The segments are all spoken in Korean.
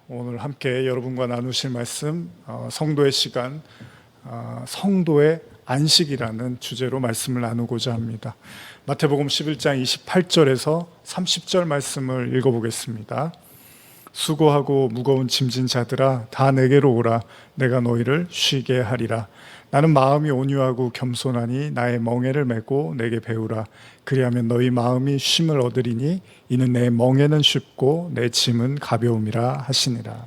오늘 함께 여러분과 나누실 말씀 성도의 시간, 성도의 안식이라는 주제로 말씀을 나누고자 합니다. 마태복음 11장 28절에서 30절 말씀을 읽어보겠습니다. 수고하고 무거운 짐진 자들아 다 내게로 오라. 내가 너희를 쉬게 하리라. 나는 마음이 온유하고 겸손하니 나의 멍에를 메고 내게 배우라. 그리하면 너희 마음이 쉼을 얻으리니 이는 내 멍에는 쉽고 내 짐은 가벼움이라 하시니라.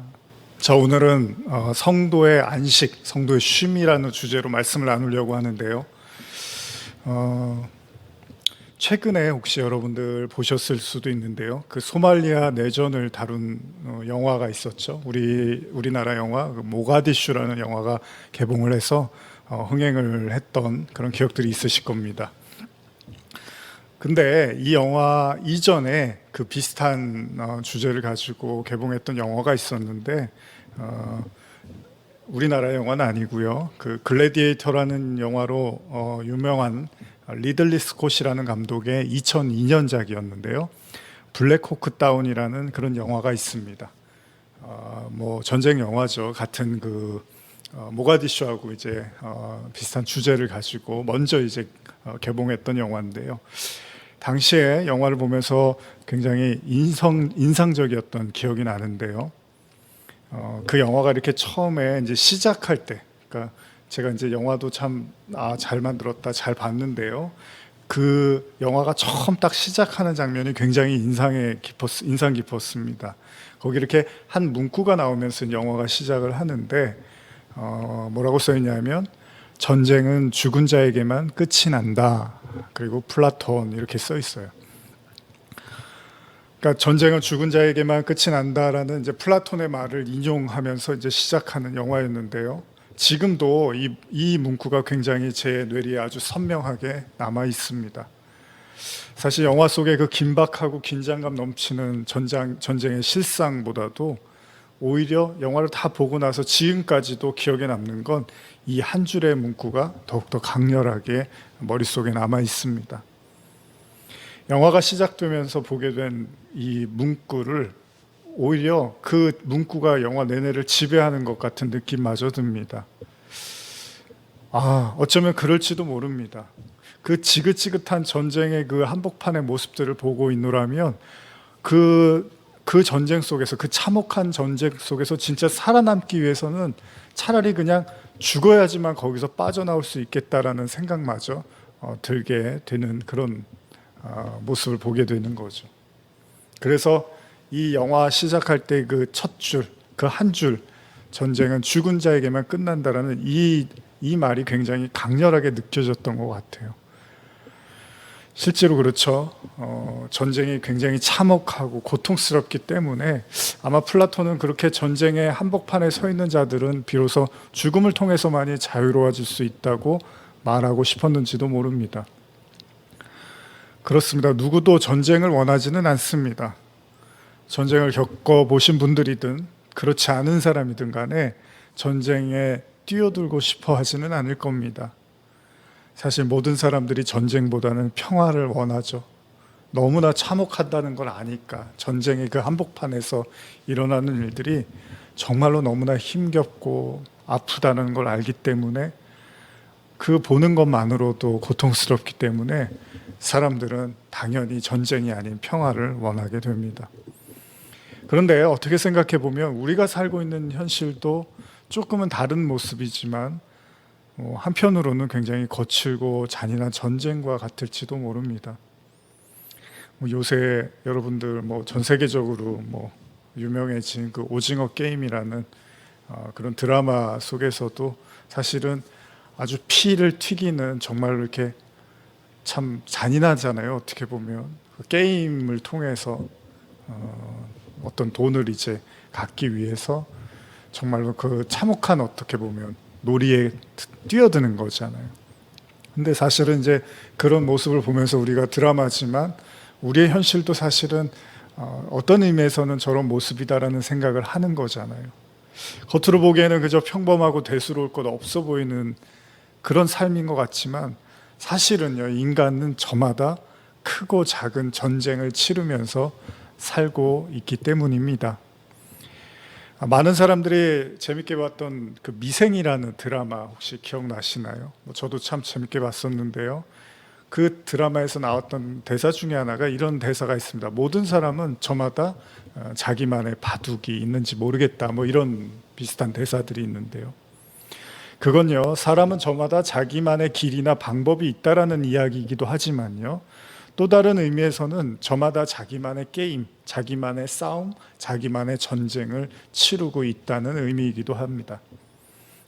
자, 오늘은 성도의 안식, 성도의 쉼이라는 주제로 말씀을 나누려고 하는데요. 최근에 혹시 여러분들 보셨을 수도 있는데요. 그 소말리아 내전을 다룬 영화가 있었죠. 우리나라 영화 모가디슈라는 영화가 개봉을 해서 흥행을 했던 그런 기억들이 있으실 겁니다. 근데 이 영화 이전에 그 비슷한 주제를 가지고 개봉했던 영화가 있었는데 우리나라 영화는 아니고요. 그 글래디에이터라는 영화로 유명한 리들리 스콧이라는 감독의 2002년작이었는데요. 블랙호크 다운이라는 그런 영화가 있습니다. 뭐 전쟁 영화죠. 같은 그 모가디슈하고 이제 비슷한 주제를 가지고 먼저 이제 개봉했던 영화인데요. 당시에 영화를 보면서 굉장히 인상적이었던 기억이 나는데요. 그 영화가 이렇게 처음에 이제 시작할 때, 그러니까 제가 이제 영화도 참 잘 만들었다, 잘 봤는데요. 그 영화가 처음 딱 시작하는 장면이 굉장히 인상 깊었습니다. 거기 이렇게 한 문구가 나오면서 영화가 시작을 하는데 뭐라고 써 있냐면 전쟁은 죽은 자에게만 끝이 난다. 그리고 플라톤 이렇게 써 있어요. 그러니까 전쟁은 죽은 자에게만 끝이 난다라는 이제 플라톤의 말을 인용하면서 이제 시작하는 영화였는데요. 지금도 이 문구가 굉장히 제 뇌리에 아주 선명하게 남아 있습니다. 사실 영화 속의 그 긴박하고 긴장감 넘치는 전쟁의 실상보다도 오히려 영화를 다 보고 나서 지금까지도 기억에 남는 건 이 한 줄의 문구가 더욱더 강렬하게 머릿속에 남아 있습니다. 영화가 시작되면서 보게 된 이 문구를 오히려 그 문구가 영화 내내를 지배하는 것 같은 느낌마저 듭니다. 어쩌면 그럴지도 모릅니다. 그 지긋지긋한 전쟁의 그 한복판의 모습들을 보고 있노라면 그 전쟁 속에서, 그 참혹한 전쟁 속에서 진짜 살아남기 위해서는 차라리 그냥 죽어야지만 거기서 빠져나올 수 있겠다라는 생각마저 들게 되는 그런 모습을 보게 되는 거죠. 그래서 이 영화 시작할 때 그 첫 줄, 그 한 줄, 전쟁은 죽은 자에게만 끝난다라는 이 말이 굉장히 강렬하게 느껴졌던 것 같아요. 실제로 그렇죠. 전쟁이 굉장히 참혹하고 고통스럽기 때문에 아마 플라톤은 그렇게 전쟁의 한복판에 서 있는 자들은 비로소 죽음을 통해서만이 자유로워질 수 있다고 말하고 싶었는지도 모릅니다. 그렇습니다. 누구도 전쟁을 원하지는 않습니다. 전쟁을 겪어보신 분들이든 그렇지 않은 사람이든 간에 전쟁에 뛰어들고 싶어 하지는 않을 겁니다. 사실 모든 사람들이 전쟁보다는 평화를 원하죠. 너무나 참혹하다는 걸 아니까, 전쟁의 그 한복판에서 일어나는 일들이 정말로 너무나 힘겹고 아프다는 걸 알기 때문에 그 보는 것만으로도 고통스럽기 때문에 사람들은 당연히 전쟁이 아닌 평화를 원하게 됩니다. 그런데 어떻게 생각해 보면 우리가 살고 있는 현실도 조금은 다른 모습이지만 한편으로는 굉장히 거칠고 잔인한 전쟁과 같을지도 모릅니다. 요새 여러분들 전 세계적으로 유명해진 그 오징어 게임이라는 그런 드라마 속에서도 사실은 아주 피를 튀기는, 정말로 이렇게 참 잔인하잖아요. 어떻게 보면 그 게임을 통해서 어떤 돈을 이제 갖기 위해서 정말로 그 참혹한, 어떻게 보면 놀이에 뛰어드는 거잖아요. 근데 사실은 이제 그런 모습을 보면서 우리가 드라마지만 우리의 현실도 사실은 어떤 의미에서는 저런 모습이다라는 생각을 하는 거잖아요. 겉으로 보기에는 그저 평범하고 대수로울 것 없어 보이는 그런 삶인 것 같지만 사실은요, 인간은 저마다 크고 작은 전쟁을 치르면서 살고 있기 때문입니다. 많은 사람들이 재밌게 봤던 그 미생이라는 드라마 혹시 기억나시나요? 저도 참 재밌게 봤었는데요. 그 드라마에서 나왔던 대사 중에 하나가 이런 대사가 있습니다. 모든 사람은 저마다 자기만의 바둑이 있는지 모르겠다. 이런 비슷한 대사들이 있는데요. 그건요, 사람은 저마다 자기만의 길이나 방법이 있다라는 이야기이기도 하지만요, 또 다른 의미에서는 저마다 자기만의 게임, 자기만의 싸움, 자기만의 전쟁을 치르고 있다는 의미이기도 합니다.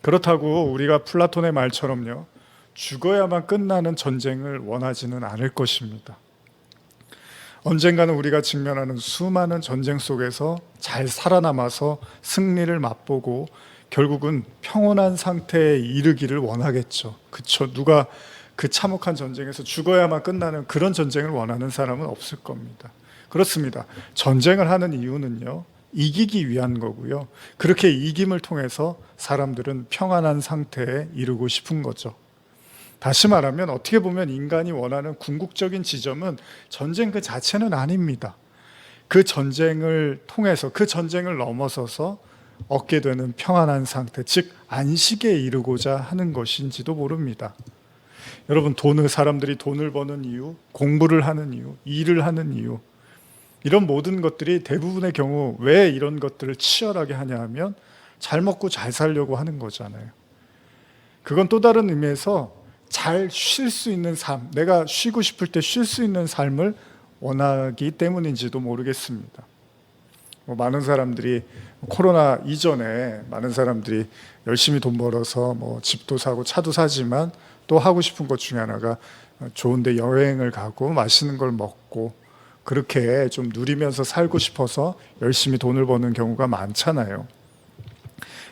그렇다고 우리가 플라톤의 말처럼요, 죽어야만 끝나는 전쟁을 원하지는 않을 것입니다. 언젠가는 우리가 직면하는 수많은 전쟁 속에서 잘 살아남아서 승리를 맛보고 결국은 평온한 상태에 이르기를 원하겠죠. 그쵸? 누가 그 참혹한 전쟁에서 죽어야만 끝나는 그런 전쟁을 원하는 사람은 없을 겁니다. 그렇습니다. 전쟁을 하는 이유는요, 이기기 위한 거고요. 그렇게 이김을 통해서 사람들은 평안한 상태에 이르고 싶은 거죠. 다시 말하면 어떻게 보면 인간이 원하는 궁극적인 지점은 전쟁 그 자체는 아닙니다. 그 전쟁을 통해서, 그 전쟁을 넘어서서 얻게 되는 평안한 상태, 즉 안식에 이르고자 하는 것인지도 모릅니다. 여러분, 사람들이 돈을 버는 이유, 공부를 하는 이유, 일을 하는 이유, 이런 모든 것들이 대부분의 경우 왜 이런 것들을 치열하게 하냐 하면 잘 먹고 잘 살려고 하는 거잖아요. 그건 또 다른 의미에서 잘 쉴 수 있는 삶, 내가 쉬고 싶을 때 쉴 수 있는 삶을 원하기 때문인지도 모르겠습니다. 많은 사람들이 코로나 이전에 많은 사람들이 열심히 돈 벌어서 집도 사고 차도 사지만 또 하고 싶은 것 중에 하나가 좋은데 여행을 가고 맛있는 걸 먹고 그렇게 좀 누리면서 살고 싶어서 열심히 돈을 버는 경우가 많잖아요.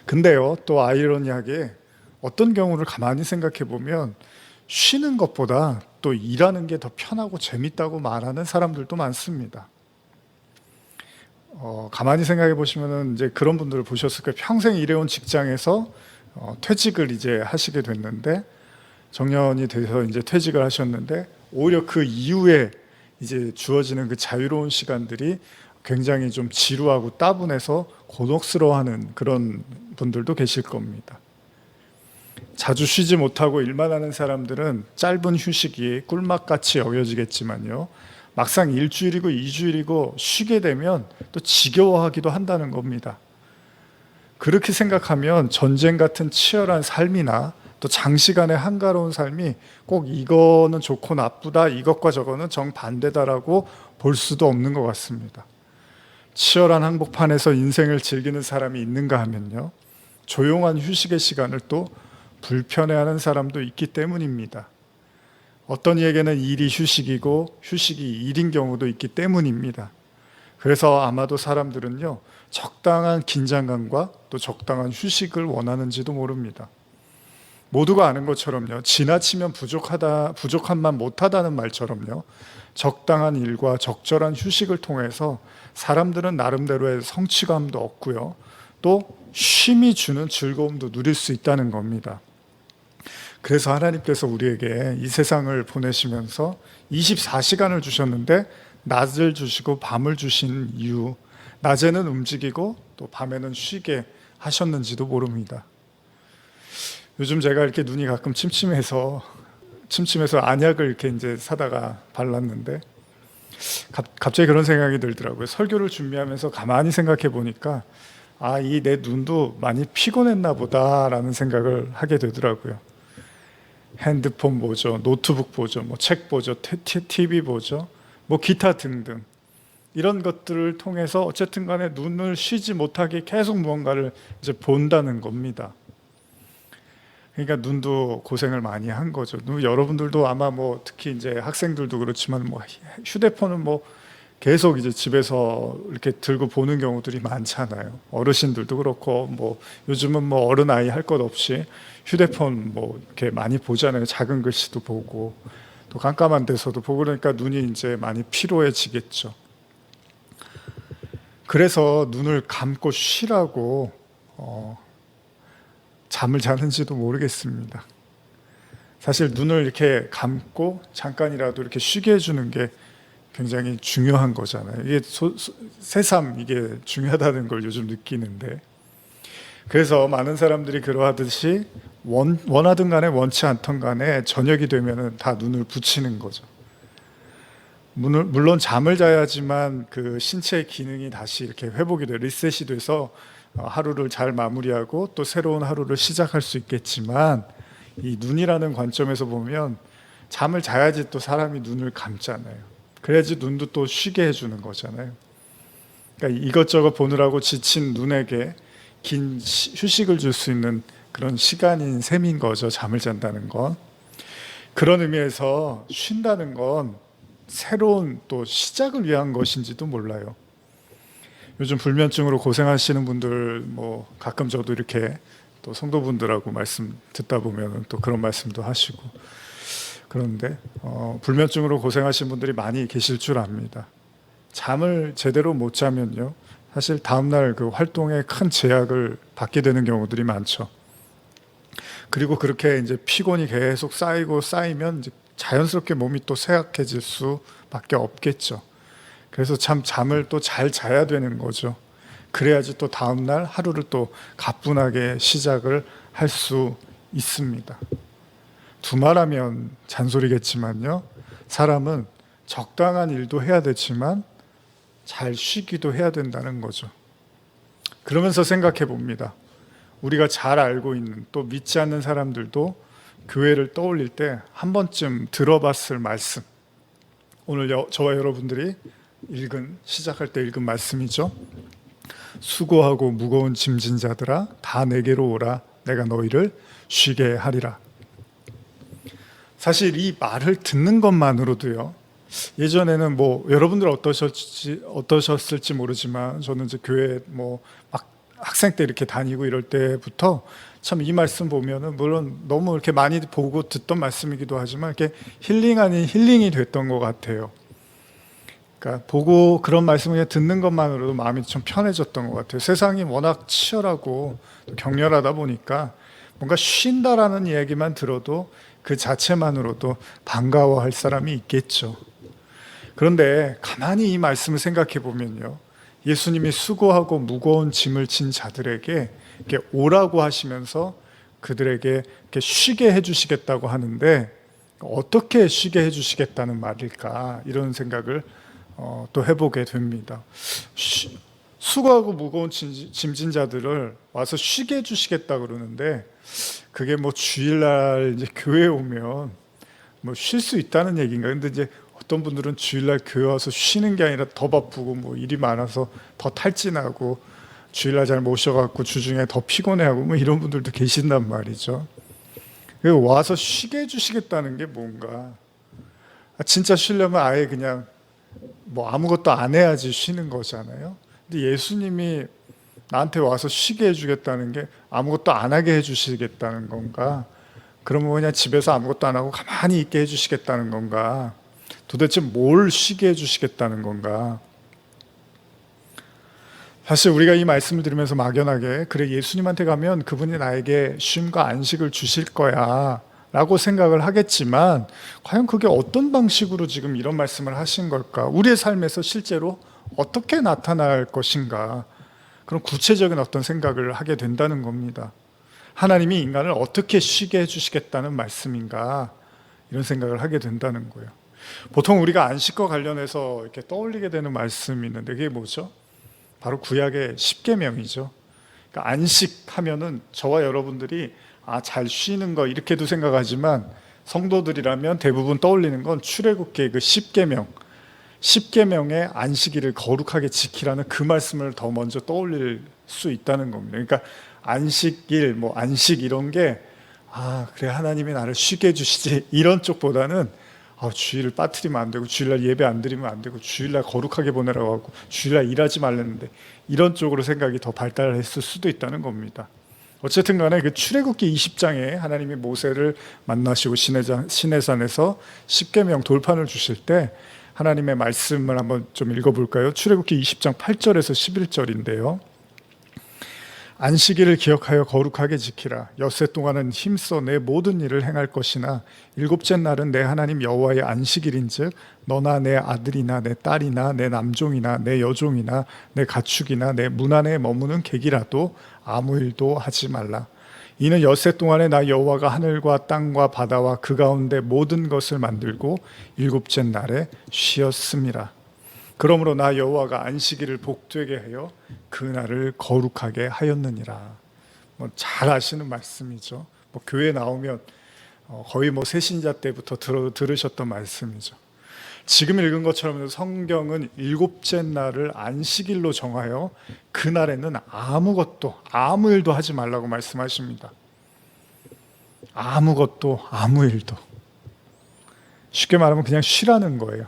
근데요, 또 아이러니하게 어떤 경우를 가만히 생각해 보면 쉬는 것보다 또 일하는 게 더 편하고 재밌다고 말하는 사람들도 많습니다. 가만히 생각해 보시면은 이제 그런 분들을 보셨을 거예요. 평생 일해온 직장에서 퇴직을 이제 하시게 됐는데, 정년이 돼서 이제 퇴직을 하셨는데, 오히려 그 이후에 이제 주어지는 그 자유로운 시간들이 굉장히 좀 지루하고 따분해서 곤혹스러워하는 그런 분들도 계실 겁니다. 자주 쉬지 못하고 일만 하는 사람들은 짧은 휴식이 꿀맛같이 여겨지겠지만요, 막상 일주일이고 2주일이고 쉬게 되면 또 지겨워하기도 한다는 겁니다. 그렇게 생각하면 전쟁 같은 치열한 삶이나 또 장시간의 한가로운 삶이 꼭 이거는 좋고 나쁘다, 이것과 저거는 정반대다라고 볼 수도 없는 것 같습니다. 치열한 한복판에서 인생을 즐기는 사람이 있는가 하면요, 조용한 휴식의 시간을 또 불편해하는 사람도 있기 때문입니다. 어떤 이에게는 일이 휴식이고 휴식이 일인 경우도 있기 때문입니다. 그래서 아마도 사람들은요, 적당한 긴장감과 또 적당한 휴식을 원하는지도 모릅니다. 모두가 아는 것처럼요, 지나치면 부족함만 못하다는 말처럼요, 적당한 일과 적절한 휴식을 통해서 사람들은 나름대로의 성취감도 얻고요, 또 쉼이 주는 즐거움도 누릴 수 있다는 겁니다. 그래서 하나님께서 우리에게 이 세상을 보내시면서 24시간을 주셨는데 낮을 주시고 밤을 주신 이유, 낮에는 움직이고 또 밤에는 쉬게 하셨는지도 모릅니다. 요즘 제가 이렇게 눈이 가끔 침침해서 안약을 이렇게 이제 사다가 발랐는데 갑자기 그런 생각이 들더라고요. 설교를 준비하면서 가만히 생각해 보니까 이 내 눈도 많이 피곤했나 보다라는 생각을 하게 되더라고요. 핸드폰 보죠, 노트북 보죠, 책 보죠, TV 보죠, 기타 등등 이런 것들을 통해서 어쨌든 간에 눈을 쉬지 못하게 계속 무언가를 이제 본다는 겁니다. 그러니까 눈도 고생을 많이 한 거죠. 여러분들도 아마 특히 이제 학생들도 그렇지만 휴대폰은 계속 이제 집에서 이렇게 들고 보는 경우들이 많잖아요. 어르신들도 그렇고 요즘은 어른 아이 할 것 없이 휴대폰 이렇게 많이 보잖아요. 작은 글씨도 보고 또 깜깜한 데서도 보고, 그러니까 눈이 이제 많이 피로해지겠죠. 그래서 눈을 감고 쉬라고 잠을 자는지도 모르겠습니다. 사실 눈을 이렇게 감고 잠깐이라도 이렇게 쉬게 해주는 게 굉장히 중요한 거잖아요. 이게 새삼 이게 중요하다는 걸 요즘 느끼는데, 그래서 많은 사람들이 그러하듯이 원하든 간에 원치 않던 간에 저녁이 되면은 다 눈을 붙이는 거죠. 물론 잠을 자야지만 그 신체의 기능이 다시 이렇게 회복이 돼 리셋이 돼서 하루를 잘 마무리하고 또 새로운 하루를 시작할 수 있겠지만, 이 눈이라는 관점에서 보면 잠을 자야지 또 사람이 눈을 감잖아요. 그래야지 눈도 또 쉬게 해주는 거잖아요. 그러니까 이것저것 보느라고 지친 눈에게 긴 휴식을 줄 수 있는 그런 시간인 셈인 거죠, 잠을 잔다는 건. 그런 의미에서 쉰다는 건 새로운 또 시작을 위한 것인지도 몰라요. 요즘 불면증으로 고생하시는 분들 뭐 가끔 저도 이렇게 또 성도분들하고 말씀 듣다 보면 또 그런 말씀도 하시고 그런데 불면증으로 고생하시는 분들이 많이 계실 줄 압니다. 잠을 제대로 못 자면요, 사실 다음날 그 활동에 큰 제약을 받게 되는 경우들이 많죠. 그리고 그렇게 이제 피곤이 계속 쌓이면 이제 자연스럽게 몸이 또 쇠약해질 수밖에 없겠죠. 그래서 참 잠을 또 잘 자야 되는 거죠. 그래야지 또 다음날 하루를 또 가뿐하게 시작을 할 수 있습니다. 두말하면 잔소리겠지만요, 사람은 적당한 일도 해야 되지만 잘 쉬기도 해야 된다는 거죠. 그러면서 생각해 봅니다. 우리가 잘 알고 있는 또 믿지 않는 사람들도 교회를 떠올릴 때 한 번쯤 들어봤을 말씀, 오늘 저와 여러분들이 시작할 때 읽은 말씀이죠. 수고하고 무거운 짐진 자들아 다 내게로 오라, 내가 너희를 쉬게 하리라. 사실 이 말을 듣는 것만으로도요, 예전에는 뭐 여러분들 어떠셨을지 모르지만 저는 이제 교회 뭐 막 학생 때 이렇게 다니고 이럴 때부터 참 이 말씀 보면은 물론 너무 이렇게 많이 보고 듣던 말씀이기도 하지만 이렇게 힐링 아닌 힐링이 됐던 것 같아요. 그러니까 보고 그런 말씀을 듣는 것만으로도 마음이 좀 편해졌던 것 같아요. 세상이 워낙 치열하고 격렬하다 보니까 뭔가 쉰다라는 이야기만 들어도 그 자체만으로도 반가워할 사람이 있겠죠. 그런데 가만히 이 말씀을 생각해 보면요, 예수님이 수고하고 무거운 짐을 진 자들에게 이렇게 오라고 하시면서 그들에게 이렇게 쉬게 해주시겠다고 하는데, 어떻게 쉬게 해주시겠다는 말일까, 이런 생각을 또 해보게 됩니다. 수고하고 무거운 짐진 자들을 와서 쉬게 해주시겠다 그러는데, 그게 뭐 주일날 이제 교회에 오면 뭐 쉴 수 있다는 얘기인가? 근데 이제 어떤 분들은 주일날 교회 와서 쉬는 게 아니라 더 바쁘고 뭐 일이 많아서 더 탈진하고 주일날 잘 못 쉬어갖고 주중에 더 피곤해하고 뭐 이런 분들도 계신단 말이죠. 그리고 와서 쉬게 해주시겠다는 게 뭔가, 진짜 쉬려면 아예 그냥 뭐 아무것도 안 해야지 쉬는 거잖아요. 근데 예수님이 나한테 와서 쉬게 해주겠다는 게 아무것도 안 하게 해주시겠다는 건가? 그러면 그냥 집에서 아무것도 안 하고 가만히 있게 해주시겠다는 건가? 도대체 뭘 쉬게 해주시겠다는 건가? 사실 우리가 이 말씀을 들으면서 막연하게 그래, 예수님한테 가면 그분이 나에게 쉼과 안식을 주실 거야 라고 생각을 하겠지만, 과연 그게 어떤 방식으로 지금 이런 말씀을 하신 걸까? 우리의 삶에서 실제로 어떻게 나타날 것인가? 그런 구체적인 어떤 생각을 하게 된다는 겁니다. 하나님이 인간을 어떻게 쉬게 해주시겠다는 말씀인가? 이런 생각을 하게 된다는 거예요. 보통 우리가 안식과 관련해서 이렇게 떠올리게 되는 말씀이 있는데, 그게 뭐죠? 바로 구약의 십계명이죠. 그러니까 안식하면은 저와 여러분들이 잘 쉬는 거 이렇게도 생각하지만, 성도들이라면 대부분 떠올리는 건 출애굽기의 그 십계명의 안식일을 거룩하게 지키라는 그 말씀을 더 먼저 떠올릴 수 있다는 겁니다. 그러니까 안식일, 뭐 안식 이런 게 그래, 하나님이 나를 쉬게 해주시지 이런 쪽보다는 주일을 빠뜨리면 안 되고, 주일날 예배 안 드리면 안 되고, 주일날 거룩하게 보내라고 하고, 주일날 일하지 말랬는데, 이런 쪽으로 생각이 더 발달했을 수도 있다는 겁니다. 어쨌든 간에 그 출애굽기 20장에 하나님이 모세를 만나시고 시내산에서 십계명 돌판을 주실 때 하나님의 말씀을 한번 좀 읽어볼까요? 출애굽기 20장 8절에서 11절인데요. 안식일을 기억하여 거룩하게 지키라. 엿새 동안은 힘써 내 모든 일을 행할 것이나 일곱째 날은 내 하나님 여호와의 안식일인즉 너나 내 아들이나 내 딸이나 내 남종이나 내 여종이나 내 가축이나 내 문 안에 머무는 객이라도 아무 일도 하지 말라. 이는 엿새 동안에 나 여호와가 하늘과 땅과 바다와 그 가운데 모든 것을 만들고 일곱째 날에 쉬었음이라. 그러므로 나 여호와가 안식일을 복되게 하여 그 날을 거룩하게 하였느니라. 잘 아시는 말씀이죠. 교회 나오면 거의 새신자 때부터 들으셨던 말씀이죠. 지금 읽은 것처럼 성경은 일곱째 날을 안식일로 정하여 그 날에는 아무것도 아무 일도 하지 말라고 말씀하십니다. 아무것도 아무 일도. 쉽게 말하면 그냥 쉬라는 거예요.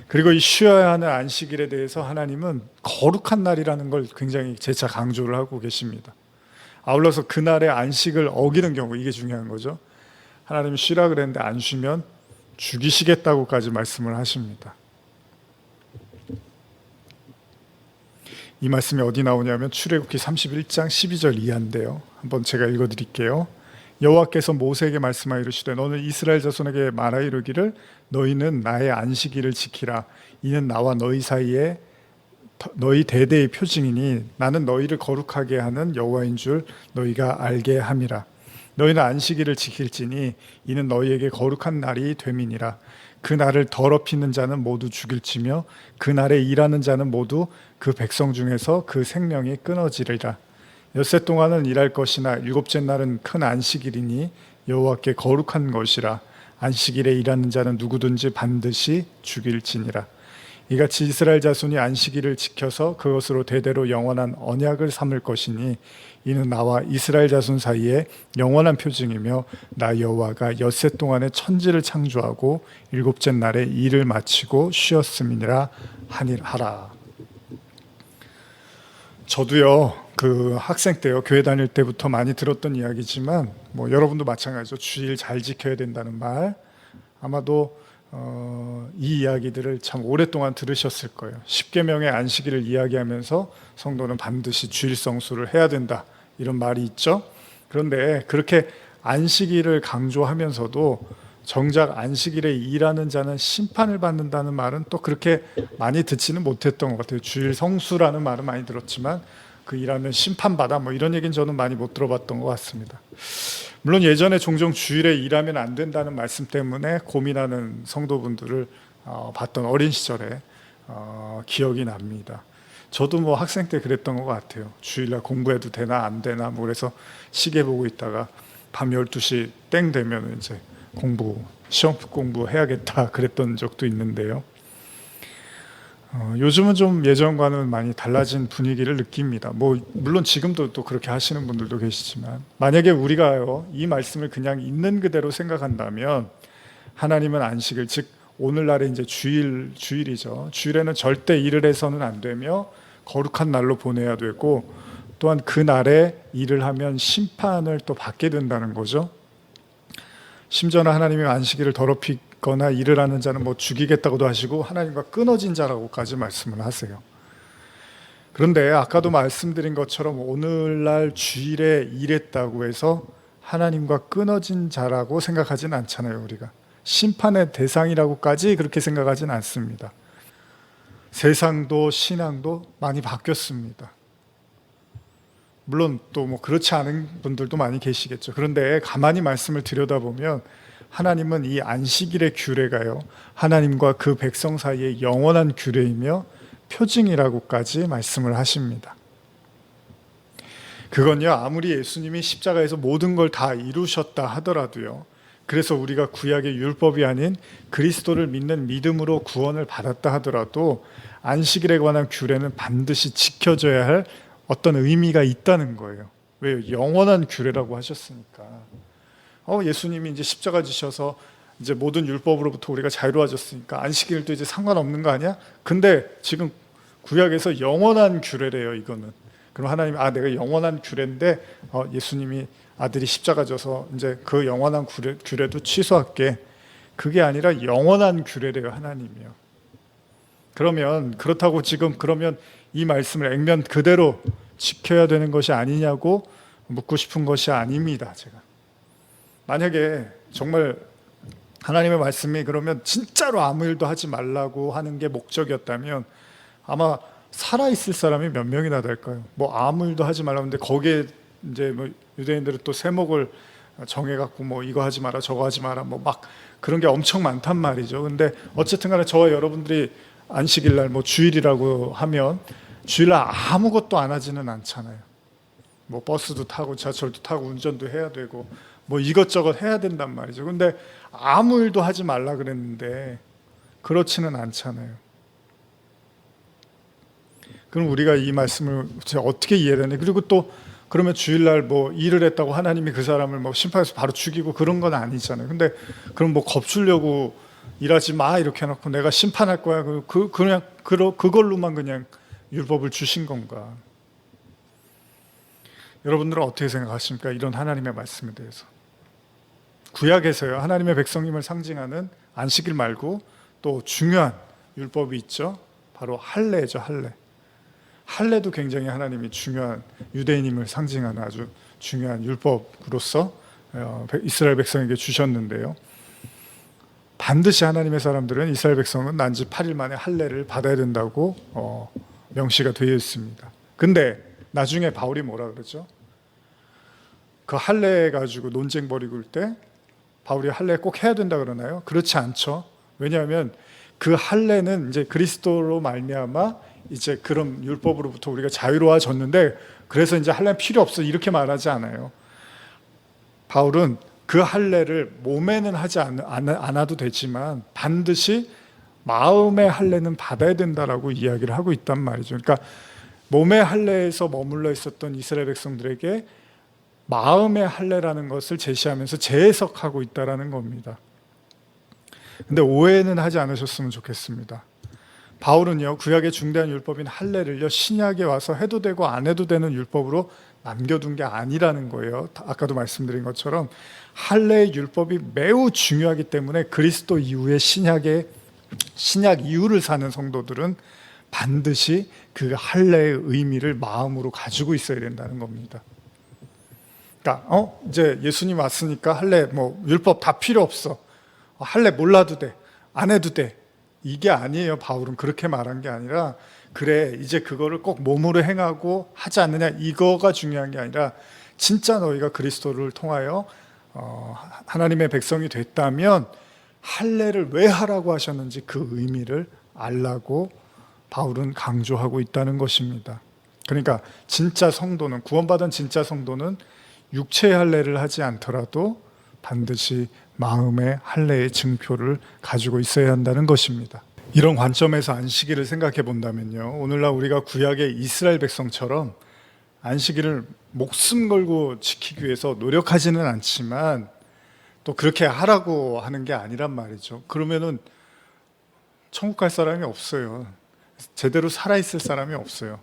그리고 이 쉬어야 하는 안식일에 대해서 하나님은 거룩한 날이라는 걸 굉장히 재차 강조를 하고 계십니다. 아울러서 그날의 안식을 어기는 경우, 이게 중요한 거죠. 하나님이 쉬라 그랬는데 안 쉬면 죽이시겠다고까지 말씀을 하십니다. 이 말씀이 어디 나오냐면 출애굽기 31장 12절 이하인데요. 한번 제가 읽어드릴게요. 여호와께서 모세에게 말씀하여 이르시되 너는 이스라엘 자손에게 말하 이르기를 너희는 나의 안식일을 지키라. 이는 나와 너희 사이에 너희 대대의 표징이니 나는 너희를 거룩하게 하는 여호와인 줄 너희가 알게 함이라. 너희는 안식일을 지킬지니 이는 너희에게 거룩한 날이 됨이니라. 그 날을 더럽히는 자는 모두 죽일지며 그 날에 일하는 자는 모두 그 백성 중에서 그 생명이 끊어지리라. 엿새 동안은 일할 것이나 일곱째 날은 큰 안식일이니 여호와께 거룩한 것이라. 안식일에 일하는 자는 누구든지 반드시 죽일지니라. 이같이 이스라엘 자손이 안식일을 지켜서 그것으로 대대로 영원한 언약을 삼을 것이니 이는 나와 이스라엘 자손 사이에 영원한 표징이며 나 여호와가 엿새 동안에 천지를 창조하고 일곱째 날에 일을 마치고 쉬었음이니라 하라. 저도요, 그 학생 때요, 교회 다닐 때부터 많이 들었던 이야기지만 여러분도 마찬가지죠. 주일 잘 지켜야 된다는 말 아마도 이 이야기들을 참 오랫동안 들으셨을 거예요. 십계명의 안식일을 이야기하면서 성도는 반드시 주일 성수를 해야 된다, 이런 말이 있죠. 그런데 그렇게 안식일을 강조하면서도 정작 안식일에 일하는 자는 심판을 받는다는 말은 또 그렇게 많이 듣지는 못했던 것 같아요. 주일 성수라는 말은 많이 들었지만 그 일하면 심판받아 이런 얘기는 저는 많이 못 들어봤던 것 같습니다. 물론 예전에 종종 주일에 일하면 안 된다는 말씀 때문에 고민하는 성도분들을 봤던 어린 시절에 기억이 납니다. 저도 학생 때 그랬던 것 같아요. 주일날 공부해도 되나 안 되나 그래서 시계 보고 있다가 밤 12시 땡 되면 이제 시험 공부해야겠다 그랬던 적도 있는데요. 요즘은 좀 예전과는 많이 달라진 분위기를 느낍니다. 물론 지금도 또 그렇게 하시는 분들도 계시지만 만약에 우리가요, 이 말씀을 그냥 있는 그대로 생각한다면 하나님은 안식일, 즉 오늘날의 이제 주일이죠. 주일에는 절대 일을 해서는 안 되며 거룩한 날로 보내야 되고 또한 그 날에 일을 하면 심판을 또 받게 된다는 거죠. 심지어는 하나님이 안식일을 더럽히거나 일을 하는 자는 죽이겠다고도 하시고 하나님과 끊어진 자라고까지 말씀을 하세요. 그런데 아까도 말씀드린 것처럼 오늘날 주일에 일했다고 해서 하나님과 끊어진 자라고 생각하진 않잖아요. 우리가 심판의 대상이라고까지 그렇게 생각하진 않습니다. 세상도 신앙도 많이 바뀌었습니다. 물론 또 그렇지 않은 분들도 많이 계시겠죠. 그런데 가만히 말씀을 들여다보면 하나님은 이 안식일의 규례가요, 하나님과 그 백성 사이의 영원한 규례이며 표징이라고까지 말씀을 하십니다. 그건요, 아무리 예수님이 십자가에서 모든 걸 다 이루셨다 하더라도요, 그래서 우리가 구약의 율법이 아닌 그리스도를 믿는 믿음으로 구원을 받았다 하더라도 안식일에 관한 규례는 반드시 지켜져야 할 어떤 의미가 있다는 거예요. 왜요? 영원한 규례라고 하셨으니까. 예수님이 이제 십자가 지셔서 이제 모든 율법으로부터 우리가 자유로워졌으니까 안식일도 이제 상관없는 거 아니야? 근데 지금 구약에서 영원한 규례래요, 이거는. 그럼 하나님이 내가 영원한 규례인데 예수님이 아들이 십자가 져서 이제 그 영원한 규례도 취소할게. 그게 아니라 영원한 규례래요, 하나님이요. 그러면 그렇다고 지금 그러면 이 말씀을 액면 그대로 지켜야 되는 것이 아니냐고 묻고 싶은 것이 아닙니다. 제가 만약에 정말 하나님의 말씀이 그러면 진짜로 아무 일도 하지 말라고 하는 게 목적이었다면 아마 살아있을 사람이 몇 명이나 될까요? 뭐 아무 일도 하지 말라고 하는데 거기에 이제 뭐 유대인들은 또 세목을 정해갖고 뭐 이거 하지 마라 저거 하지 마라 뭐 막 그런 게 엄청 많단 말이죠. 근데 어쨌든 간에 저와 여러분들이 안식일날 뭐 주일이라고 하면 주일날 아무것도 안 하지는 않잖아요. 뭐 버스도 타고 지하철도 타고 운전도 해야 되고 뭐 이것저것 해야 된단 말이죠. 근데 아무 일도 하지 말라 그랬는데 그렇지는 않잖아요. 그럼 우리가 이 말씀을 어떻게 이해를 하냐? 그리고 또 그러면 주일날 뭐 일을 했다고 하나님이 그 사람을 뭐 심판해서 바로 죽이고 그런 건 아니잖아요. 근데 그럼 뭐 겁주려고 일하지 마 이렇게 해놓고 내가 심판할 거야. 그냥 그걸로만 그냥 율법을 주신 건가? 여러분들은 어떻게 생각하십니까? 이런 하나님의 말씀에 대해서. 구약에서요, 하나님의 백성님을 상징하는 안식일 말고 또 중요한 율법이 있죠. 바로 할례죠, 할례. 할례도 굉장히 하나님이 중요한 유대인임을 상징하는 아주 중요한 율법으로서 이스라엘 백성에게 주셨는데요. 반드시 하나님의 사람들은 이스라엘 백성은 난지 8일 만에 할례를 받아야 된다고 명시가 되어 있습니다. 근데 나중에 바울이 뭐라 그러죠? 그 할례 가지고 논쟁 벌이고 일 때 바울이 할례 꼭 해야 된다 그러나요? 그렇지 않죠. 왜냐하면 그 할례는 이제 그리스도로 말미암아 이제 그런 율법으로부터 우리가 자유로워졌는데 그래서 이제 할례 필요 없어 이렇게 말하지 않아요. 바울은 그 할례를 몸에는 하지 않아도 되지만 반드시 마음의 할례는 받아야 된다라고 이야기를 하고 있단 말이죠. 그러니까 몸의 할례에서 머물러 있었던 이스라엘 백성들에게 마음의 할례라는 것을 제시하면서 재해석하고 있다라는 겁니다. 근데 오해는 하지 않으셨으면 좋겠습니다. 바울은요, 구약의 중대한 율법인 할례를요, 신약에 와서 해도 되고 안 해도 되는 율법으로 남겨둔 게 아니라는 거예요. 아까도 말씀드린 것처럼 할례의 율법이 매우 중요하기 때문에 그리스도 이후에 신약 이후를 사는 성도들은 반드시 그 할례의 의미를 마음으로 가지고 있어야 된다는 겁니다. 그러니까 이제 예수님 왔으니까 할례 뭐 율법 다 필요 없어. 할례 몰라도 돼. 안 해도 돼. 이게 아니에요. 바울은 그렇게 말한 게 아니라 그래 이제 그거를 꼭 몸으로 행하고 하지 않느냐 이거가 중요한 게 아니라 진짜 너희가 그리스도를 통하여 하나님의 백성이 됐다면 할례를 왜 하라고 하셨는지 그 의미를 알라고 바울은 강조하고 있다는 것입니다. 그러니까 진짜 성도는 구원받은 진짜 성도는 육체의 할례를 하지 않더라도 반드시 마음의 할례의 증표를 가지고 있어야 한다는 것입니다. 이런 관점에서 안식일을 생각해 본다면요, 오늘날 우리가 구약의 이스라엘 백성처럼 안식일을 목숨 걸고 지키기 위해서 노력하지는 않지만 또 그렇게 하라고 하는 게 아니란 말이죠. 그러면은 천국 갈 사람이 없어요. 제대로 살아있을 사람이 없어요.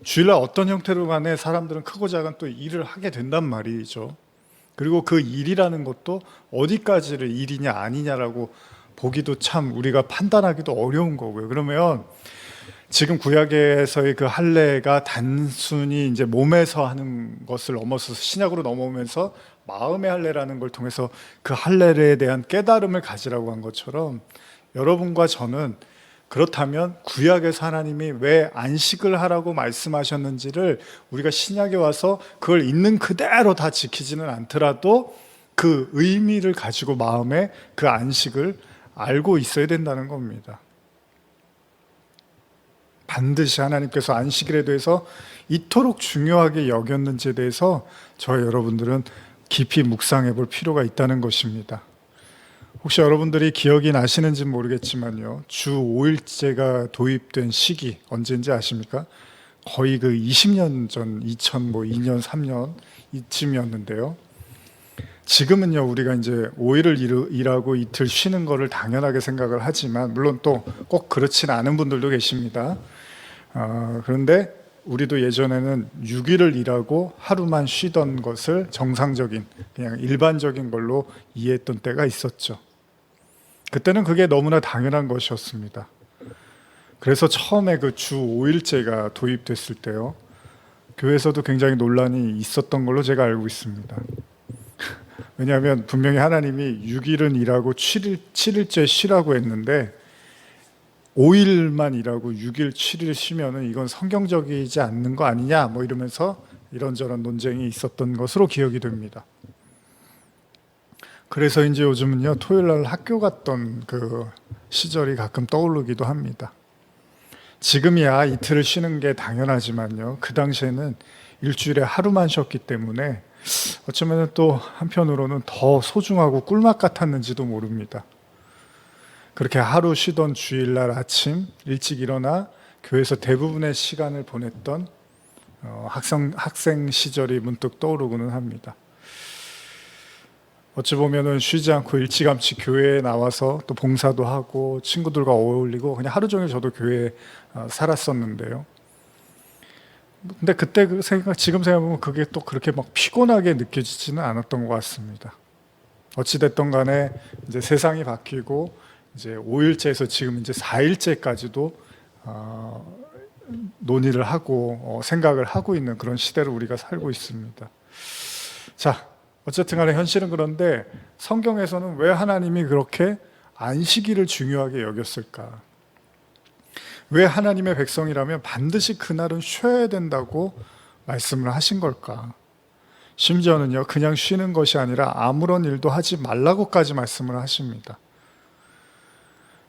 주일날 어떤 형태로 간에 사람들은 크고 작은 또 일을 하게 된단 말이죠. 그리고 그 일이라는 것도 어디까지를 일이냐 아니냐라고 보기도 참 우리가 판단하기도 어려운 거고요. 그러면 지금 구약에서의 그 할례가 단순히 이제 몸에서 하는 것을 넘어서서 신약으로 넘어오면서 마음의 할례라는 걸 통해서 그 할례에 대한 깨달음을 가지라고 한 것처럼 여러분과 저는 그렇다면 구약에서 하나님이 왜 안식을 하라고 말씀하셨는지를 우리가 신약에 와서 그걸 있는 그대로 다 지키지는 않더라도 그 의미를 가지고 마음에 그 안식을 알고 있어야 된다는 겁니다. 반드시 하나님께서 안식일에 대해서 이토록 중요하게 여겼는지에 대해서 저와 여러분들은 깊이 묵상해 볼 필요가 있다는 것입니다. 혹시 여러분들이 기억이 나시는지 모르겠지만요, 주 5일제가 도입된 시기 언제인지 아십니까? 거의 그 20년 전, 2002년, 3년 이쯤이었는데요. 지금은요, 우리가 이제 5일을 일하고 이틀 쉬는 거를 당연하게 생각을 하지만 물론 또 꼭 그렇진 않은 분들도 계십니다. 그런데 우리도 예전에는 6일을 일하고 하루만 쉬던 것을 정상적인 그냥 일반적인 걸로 이해했던 때가 있었죠. 그때는 그게 너무나 당연한 것이었습니다. 그래서 처음에 그 주 5일제가 도입됐을 때요, 교회에서도 굉장히 논란이 있었던 걸로 제가 알고 있습니다. 왜냐하면 분명히 하나님이 6일은 일하고 7일째 쉬라고 했는데 5일만 일하고 6일, 7일 쉬면은 이건 성경적이지 않는 거 아니냐 뭐 이러면서 이런저런 논쟁이 있었던 것으로 기억이 됩니다. 그래서 이제 요즘은요, 토요일 날 학교 갔던 그 시절이 가끔 떠오르기도 합니다. 지금이야 이틀을 쉬는 게 당연하지만요, 그 당시에는 일주일에 하루만 쉬었기 때문에 어쩌면 또 한편으로는 더 소중하고 꿀맛 같았는지도 모릅니다. 그렇게 하루 쉬던 주일날 아침 일찍 일어나 교회에서 대부분의 시간을 보냈던 학생 시절이 문득 떠오르고는 합니다. 어찌 보면은 쉬지 않고 일찌감치 교회에 나와서 또 봉사도 하고 친구들과 어울리고 그냥 하루 종일 저도 교회에 살았었는데요. 근데 그때 지금 생각해보면 그게 또 그렇게 막 피곤하게 느껴지지는 않았던 것 같습니다. 어찌됐든 간에 이제 세상이 바뀌고 이제 5일째에서 지금 이제 4일째까지도 논의를 하고 생각을 하고 있는 그런 시대를 우리가 살고 있습니다. 자, 어쨌든 간에 현실은 그런데 성경에서는 왜 하나님이 그렇게 안식일을 중요하게 여겼을까? 왜 하나님의 백성이라면 반드시 그날은 쉬어야 된다고 말씀을 하신 걸까? 심지어는요, 그냥 쉬는 것이 아니라 아무런 일도 하지 말라고까지 말씀을 하십니다.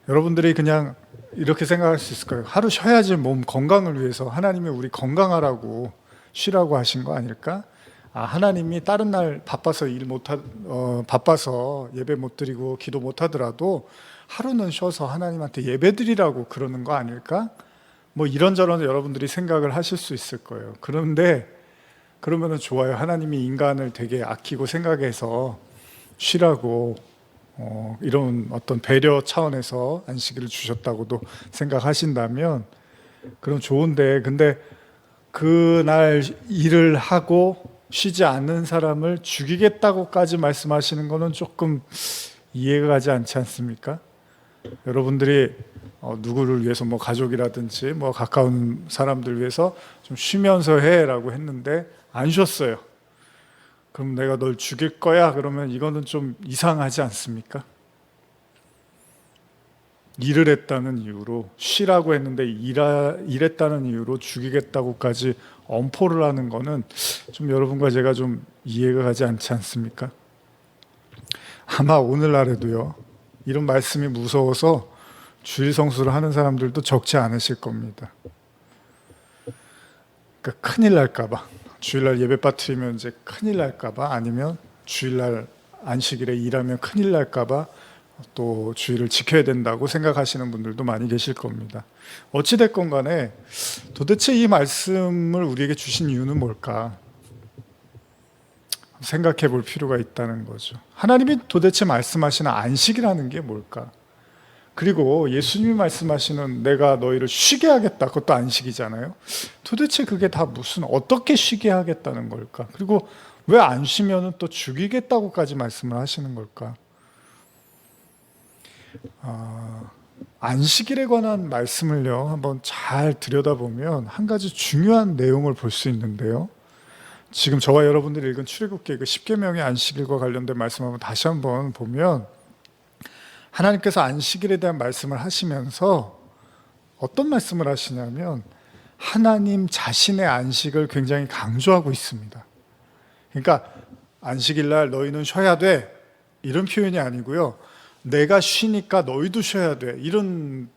여러분들이 그냥 이렇게 생각할 수 있을 거예요. 하루 쉬어야지 몸 건강을 위해서 하나님이 우리 건강하라고 쉬라고 하신 거 아닐까? 하나님이 다른 날 바빠서 바빠서 예배 못 드리고 기도 못 하더라도 하루는 쉬어서 하나님한테 예배 드리라고 그러는 거 아닐까? 뭐 이런저런 여러분들이 생각을 하실 수 있을 거예요. 그런데 그러면은 좋아요. 하나님이 인간을 되게 아끼고 생각해서 쉬라고 이런 어떤 배려 차원에서 안식일을 주셨다고도 생각하신다면 그럼 좋은데, 근데 그날 일을 하고 쉬지 않는 사람을 죽이겠다고까지 말씀하시는 것은 조금 이해가 가지 않지 않습니까? 여러분들이 누구를 위해서 뭐 가족이라든지 뭐 가까운 사람들 위해서 좀 쉬면서 해라고 했는데 안 쉬었어요. 그럼 내가 널 죽일 거야? 그러면 이거는 좀 이상하지 않습니까? 일을 했다는 이유로, 쉬라고 했는데 일했다는 이유로 죽이겠다고까지 엄포를 하는 거는 좀 여러분과 제가 좀 이해가 가지 않지 않습니까? 아마 오늘날에도요, 이런 말씀이 무서워서 주일 성수를 하는 사람들도 적지 않으실 겁니다. 그러니까 큰일 날까봐, 주일날 예배 빠뜨리면 이제 큰일 날까봐, 아니면 주일날 안식일에 일하면 큰일 날까봐 또 주일을 지켜야 된다고 생각하시는 분들도 많이 계실 겁니다. 어찌됐건 간에 도대체 이 말씀을 우리에게 주신 이유는 뭘까? 생각해 볼 필요가 있다는 거죠. 하나님이 도대체 말씀하시는 안식이라는 게 뭘까? 그리고 예수님이 말씀하시는 내가 너희를 쉬게 하겠다, 그것도 안식이잖아요. 도대체 그게 다 어떻게 쉬게 하겠다는 걸까? 그리고 왜 안 쉬면 또 죽이겠다고까지 말씀을 하시는 걸까? 안식일에 관한 말씀을요, 한번 잘 들여다보면 한 가지 중요한 내용을 볼 수 있는데요. 지금 저와 여러분들이 읽은 출애굽기 그 10계명의 안식일과 관련된 말씀을 다시 한번 보면 하나님께서 안식일에 대한 말씀을 하시면서 어떤 말씀을 하시냐면 하나님 자신의 안식을 굉장히 강조하고 있습니다. 그러니까 안식일 날 너희는 쉬어야 돼, 이런 표현이 아니고요, 내가 쉬니까 너희도 쉬어야 돼, 이런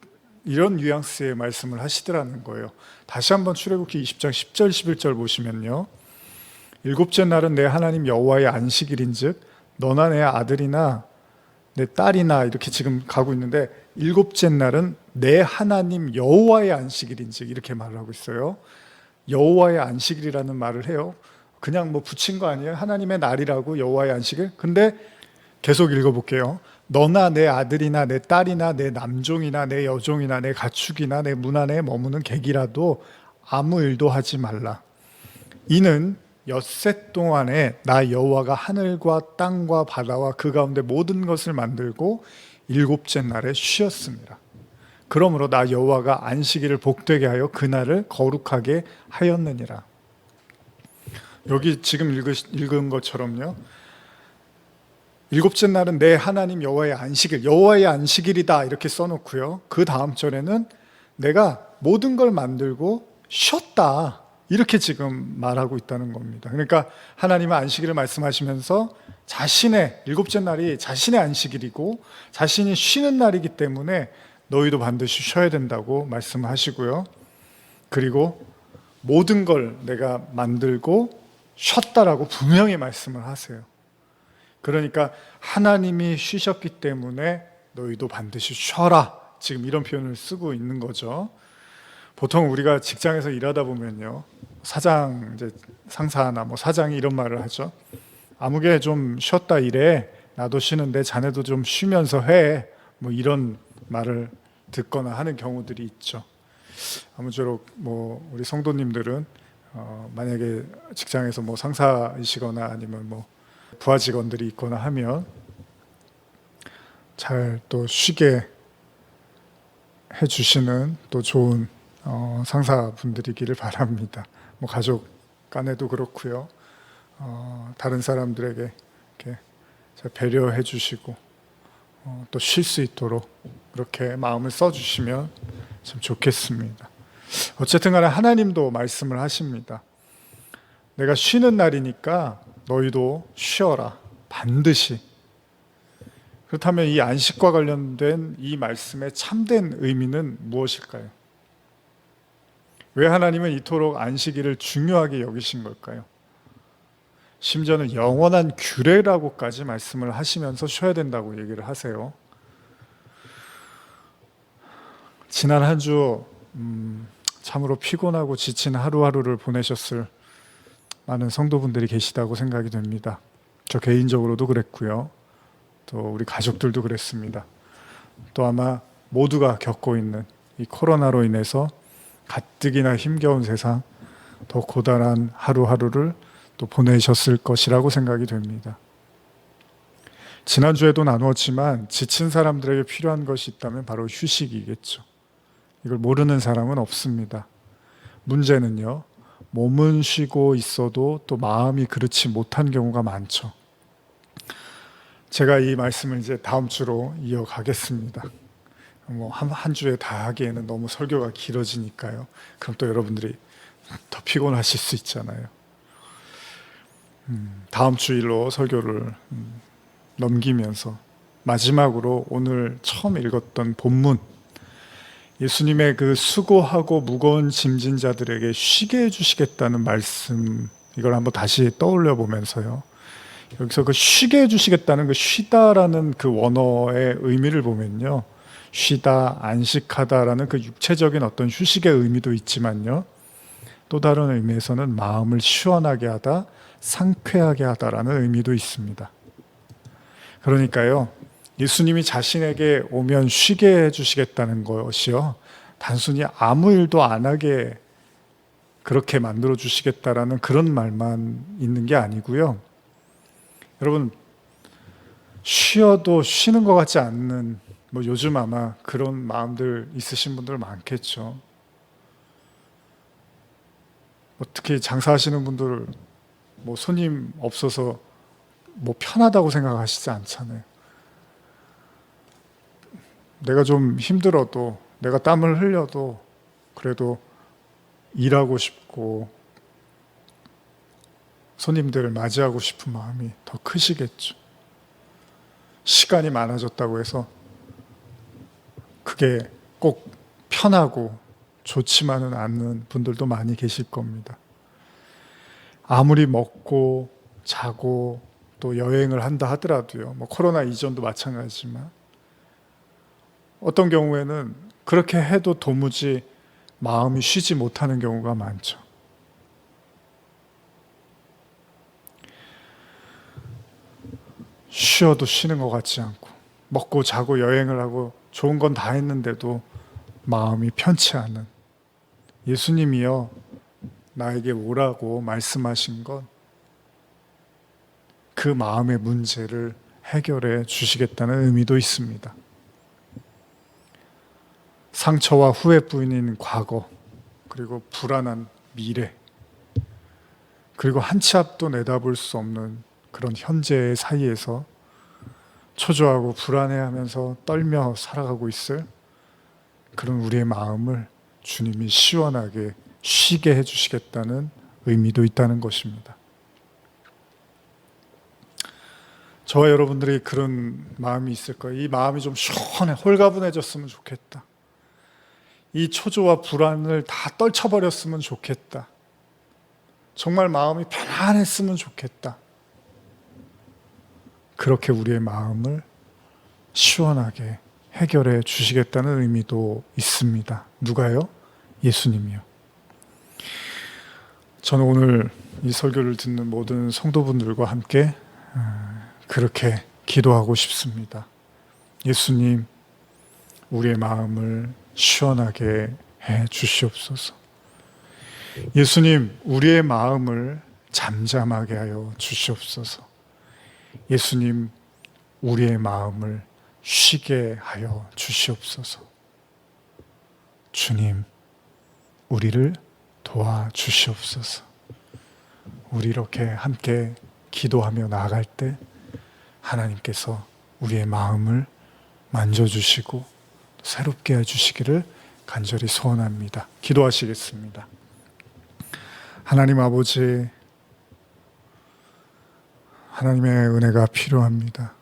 뉘앙스의 말씀을 하시더라는 거예요. 다시 한번 출애굽기 20장 10절 11절 보시면요, 일곱째 날은 내 하나님 여호와의 안식일인즉 너나 내 아들이나 내 딸이나, 이렇게 지금 가고 있는데 일곱째 날은 내 하나님 여호와의 안식일인즉 이렇게 말을 하고 있어요. 여호와의 안식일이라는 말을 해요. 그냥 뭐 붙인 거 아니에요. 하나님의 날이라고, 여호와의 안식일. 근데 계속 읽어볼게요. 너나 내 아들이나 내 딸이나 내 남종이나 내 여종이나 내 가축이나 내 문 안에 머무는 객이라도 아무 일도 하지 말라. 이는 엿새 동안에 나 여호와가 하늘과 땅과 바다와 그 가운데 모든 것을 만들고 일곱째 날에 쉬었습니다. 그러므로 나 여호와가 안식일을 복되게 하여 그날을 거룩하게 하였느니라. 여기 지금 읽은 것처럼요. 일곱째 날은 내 하나님 여호와의 안식일, 여호와의 안식일이다 이렇게 써놓고요. 그 다음 절에는 내가 모든 걸 만들고 쉬었다 이렇게 지금 말하고 있다는 겁니다. 그러니까 하나님은 안식일을 말씀하시면서 자신의 일곱째 날이 자신의 안식일이고 자신이 쉬는 날이기 때문에 너희도 반드시 쉬어야 된다고 말씀하시고요. 그리고 모든 걸 내가 만들고 쉬었다라고 분명히 말씀을 하세요. 그러니까 하나님이 쉬셨기 때문에 너희도 반드시 쉬어라. 지금 이런 표현을 쓰고 있는 거죠. 보통 우리가 직장에서 일하다 보면요. 사장, 이제 상사나 뭐 사장이 이런 말을 하죠. 아무개 좀 쉬었다 일해. 나도 쉬는데 자네도 좀 쉬면서 해. 뭐 이런 말을 듣거나 하는 경우들이 있죠. 아무쪼록 뭐 우리 성도님들은 만약에 직장에서 뭐 상사이시거나 아니면 뭐 부하 직원들이 있거나 하면 잘 또 쉬게 해주시는 또 좋은 상사분들이기를 바랍니다. 뭐 가족 간에도 그렇고요. 다른 사람들에게 이렇게 잘 배려해 주시고 또 쉴 수 있도록 그렇게 마음을 써주시면 참 좋겠습니다. 어쨌든 간에 하나님도 말씀을 하십니다. 내가 쉬는 날이니까 너희도 쉬어라. 반드시. 그렇다면 이 안식과 관련된 이 말씀의 참된 의미는 무엇일까요? 왜 하나님은 이토록 안식일을 중요하게 여기신 걸까요? 심지어는 영원한 규례라고까지 말씀을 하시면서 쉬어야 된다고 얘기를 하세요. 지난 한 주 참으로 피곤하고 지친 하루하루를 보내셨을 많은 성도분들이 계시다고 생각이 됩니다. 저 개인적으로도 그랬고요. 또 우리 가족들도 그랬습니다. 또 아마 모두가 겪고 있는 이 코로나로 인해서 가뜩이나 힘겨운 세상, 더 고단한 하루하루를 또 보내셨을 것이라고 생각이 됩니다. 지난주에도 나누었지만 지친 사람들에게 필요한 것이 있다면 바로 휴식이겠죠. 이걸 모르는 사람은 없습니다. 문제는요, 몸은 쉬고 있어도 또 마음이 그렇지 못한 경우가 많죠. 제가 이 말씀을 이제 다음 주로 이어가겠습니다. 뭐 한 주에 다 하기에는 너무 설교가 길어지니까요. 그럼 또 여러분들이 더 피곤하실 수 있잖아요. 다음 주일로 설교를 넘기면서 마지막으로 오늘 처음 읽었던 본문, 예수님의 그 수고하고 무거운 짐진 자들에게 쉬게 해주시겠다는 말씀, 이걸 한번 다시 떠올려 보면서요. 여기서 그 쉬게 해주시겠다는 그 쉬다라는 그 원어의 의미를 보면요. 쉬다, 안식하다라는 그 육체적인 어떤 휴식의 의미도 있지만요. 또 다른 의미에서는 마음을 시원하게 하다, 상쾌하게 하다라는 의미도 있습니다. 그러니까요. 예수님이 자신에게 오면 쉬게 해주시겠다는 것이요. 단순히 아무 일도 안 하게 그렇게 만들어 주시겠다라는 그런 말만 있는 게 아니고요. 여러분, 쉬어도 쉬는 것 같지 않는, 뭐 요즘 아마 그런 마음들 있으신 분들 많겠죠. 특히 장사하시는 분들, 뭐 손님 없어서 뭐 편하다고 생각하시지 않잖아요. 내가 좀 힘들어도, 내가 땀을 흘려도 그래도 일하고 싶고 손님들을 맞이하고 싶은 마음이 더 크시겠죠. 시간이 많아졌다고 해서 그게 꼭 편하고 좋지만은 않는 분들도 많이 계실 겁니다. 아무리 먹고 자고 또 여행을 한다 하더라도요. 뭐 코로나 이전도 마찬가지지만 어떤 경우에는 그렇게 해도 도무지 마음이 쉬지 못하는 경우가 많죠. 쉬어도 쉬는 것 같지 않고 먹고 자고 여행을 하고 좋은 건 다 했는데도 마음이 편치 않은 예수님이여 나에게 오라고 말씀하신 건 그 마음의 문제를 해결해 주시겠다는 의미도 있습니다. 상처와 후회뿐인 과거, 그리고 불안한 미래, 그리고 한 치 앞도 내다볼 수 없는 그런 현재의 사이에서 초조하고 불안해하면서 떨며 살아가고 있을 그런 우리의 마음을 주님이 시원하게 쉬게 해주시겠다는 의미도 있다는 것입니다. 저와 여러분들이 그런 마음이 있을 거예요. 이 마음이 좀 시원해, 홀가분해졌으면 좋겠다. 이 초조와 불안을 다 떨쳐버렸으면 좋겠다. 정말 마음이 편안했으면 좋겠다. 그렇게 우리의 마음을 시원하게 해결해 주시겠다는 의미도 있습니다. 누가요? 예수님이요. 저는 오늘 이 설교를 듣는 모든 성도분들과 함께 그렇게 기도하고 싶습니다. 예수님, 우리의 마음을 시원하게 해 주시옵소서. 예수님, 우리의 마음을 잠잠하게 하여 주시옵소서. 예수님, 우리의 마음을 쉬게 하여 주시옵소서. 주님, 우리를 도와주시옵소서. 우리 이렇게 함께 기도하며 나아갈 때 하나님께서 우리의 마음을 만져주시고 새롭게 해주시기를 간절히 소원합니다. 기도하시겠습니다. 하나님 아버지, 하나님의 은혜가 필요합니다.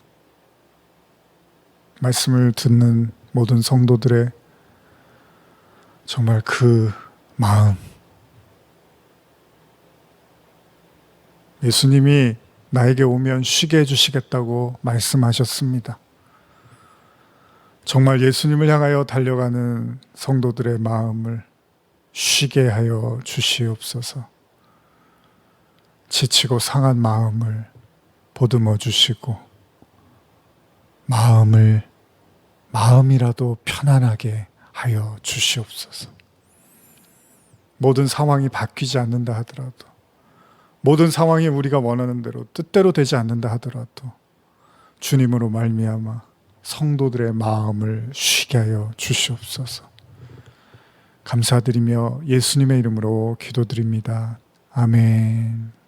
말씀을 듣는 모든 성도들의 정말 그 마음, 예수님이 나에게 오면 쉬게 해주시겠다고 말씀하셨습니다. 정말 예수님을 향하여 달려가는 성도들의 마음을 쉬게 하여 주시옵소서. 지치고 상한 마음을 보듬어 주시고 마음이라도 편안하게 하여 주시옵소서. 모든 상황이 바뀌지 않는다 하더라도, 모든 상황이 우리가 원하는 대로 뜻대로 되지 않는다 하더라도 주님으로 말미암아 성도들의 마음을 쉬게 하여 주시옵소서. 감사드리며 예수님의 이름으로 기도드립니다. 아멘.